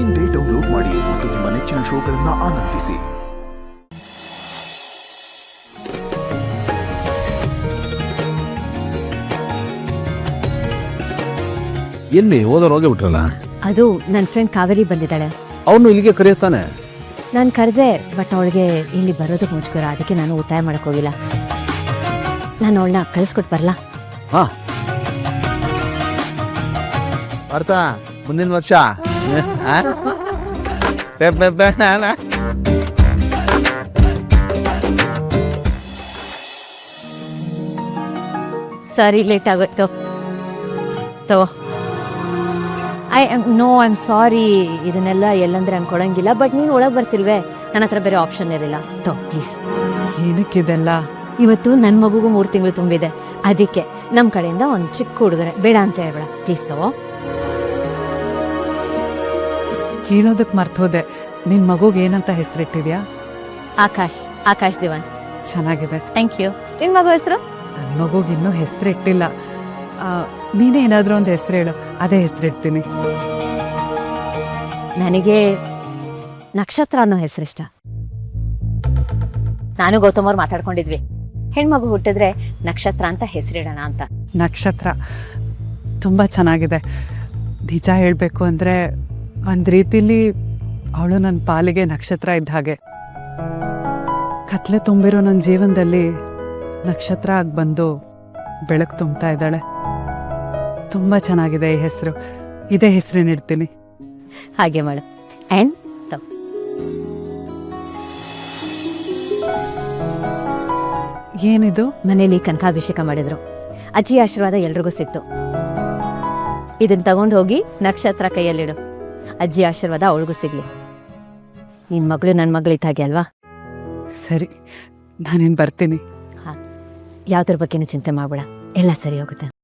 ಇಂದೇ ಡೌನ್ಲೋಡ್ ಮಾಡಿ ಮತ್ತು ನಿಮ್ಮ ನೆಚ್ಚಿನ ಶೋಗಳನ್ನು ಆನಂದಿಸಿ. ಎಲ್ಲಿ ಹೋದವ್ರು ಹೋಗೇ ಬಿಟ್ರಲ್ಲ? ಅದು ನನ್ನ ಫ್ರೆಂಡ್ ಕಾವೇರಿ ಬಂದಿದ್ದಾಳೆ. ಅವನು ಇಲ್ಲಿಗೆ ಕರೆಯುತ್ತಾನೆ. ನಾನು ಕರೆದೆ, ಬಟ್ ಅವಳಿಗೆ ಇಲ್ಲಿ ಬರೋದಕ್ಕೆ ಮುಚ್ಕರ, ಅದಕ್ಕೆ ನಾನು ಒತ್ತಾಯ ಮಾಡಕ್ ಹೋಗಿಲ್ಲ. ನಾನು ಅವಳನ್ನ ಕಳಿಸ್ಕೊಟ್ಟು ಬರಲಾ? ಹಾ, ಅರ್ಥ ಮುಂದಿನ ವರ್ಷ ಸಾರಿ, ಲೇಟ್ ಆಗೋಯ್ತು. ತಗೋ. I am sorry. ಇದನ್ನೆಲ್ಲ ಎಲ್ಲಂದ್ರೆ ಹಂಗೆ ಕೊಡಂಗಿಲ್ಲ, ಬಟ್ ನೀನು ಒಳಗೆ ಬರ್ತಿಲ್ವೇ, ನನ್ನ ಹತ್ರ ಬೇರೆ ಆಪ್ಷನ್ ಇರಲಿಲ್ಲ. ತಗೋ ಪ್ಲೀಸ್. ಏನಕ್ಕಿದೆಲ್ಲ? ಇವತ್ತು ನನ್ನ ಮಗುಗೂ 3 ತಿಂಗಳು ತುಂಬಿದೆ, ಅದಕ್ಕೆ ನಮ್ಮ ಕಡೆಯಿಂದ ಒಂದು ಚಿಕ್ಕ ಹುಡುಗರೆ, ಬೇಡ ಅಂತ ಹೇಳ್ಬೇಡ ಪ್ಲೀಸ್. ತಗೋ. ಹೇಳೋದಕ್ಕೆ ಮರ್ತೋದೆ, ನಿನ್ನ ಮಗುಗೆ ಏನಂತ ಹೆಸರಿಟ್ಟಿದ್ಯಾ? ಆಕಾಶ್ ದಿವಾನ್. ಚೆನ್ನಾಗಿದೆ. Thank you. ನಿನ್ನ ಮಗು ಹೆಸರು? ನನ್ನ ಮಗುಗೆ ಇನ್ನೂ ಹೆಸರಿಟ್ಟಿಲ್ಲ. ನೀನೇ ಏನಾದರೂ ಒಂದು ಹೆಸರು ಹೇಳು, ಅದೇ ಹೆಸರಿಡ್ತೀನಿ. ನನಗೆ ನಕ್ಷತ್ರ ಅನ್ನೋ ಹೆಸರಿಷ್ಟ. ನಾನು ಗೌತಮ್ ಅವ್ರು ಮಾತಾಡ್ಕೊಂಡಿದ್ವಿ, ಹೆಣ್ಮಗು ಹುಟ್ಟಿದ್ರೆ ನಕ್ಷತ್ರ ಅಂತ ಹೆಸರಿಡೋಣ ಅಂತ. ನಕ್ಷತ್ರ ತುಂಬ ಚೆನ್ನಾಗಿದೆ. ನಿಜ ಹೇಳಬೇಕು ಅಂದರೆ ಒಂದು ರೀತಿಲಿ ಅವಳು ನನ್ನ ಪಾಲಿಗೆ ನಕ್ಷತ್ರ ಇದ್ದ ಹಾಗೆ. ಕತ್ಲೆ ತುಂಬಿರೋ ನನ್ನ ಜೀವನದಲ್ಲಿ ನಕ್ಷತ್ರ ಆಗಿ ಬಂದು ಬೆಳಕು ತುಂಬ್ತಾ ಇದ್ದಾಳೆ. ತುಂಬ ಚೆನ್ನಾಗಿದೆ ಈ ಹೆಸರು. ಇದೇ ಹೆಸರೇನಿಡ್ತೀನಿ. ಹಾಗೆ ಮಾಡು. ಆ್ಯಂಡ್ ಏನಿದು? ಮನೇಲಿ ಕನಕಾಭಿಷೇಕ ಮಾಡಿದ್ರು, ಅಜ್ಜಿ ಆಶೀರ್ವಾದ ಎಲ್ರಿಗೂ ಸಿಕ್ತು. ಇದನ್ನ ತಗೊಂಡು ಹೋಗಿ ನಕ್ಷತ್ರ ಕೈಯಲ್ಲಿಡು, ಅಜ್ಜಿ ಆಶೀರ್ವಾದ ಅವಳಿಗೂ ಸಿಗ್ಲಿ. ನಿನ್ನ ಮಗಳು ನನ್ನ ಮಗಳಿದ್ದಾಗೆ ಅಲ್ವಾ? ಸರಿ, ನಾನೇನು ಬರ್ತೀನಿ. ಯಾವುದ್ರ ಬಗ್ಗೆನೂ ಚಿಂತೆ ಮಾಡಬೇಡ, ಎಲ್ಲ ಸರಿ ಹೋಗುತ್ತೆ.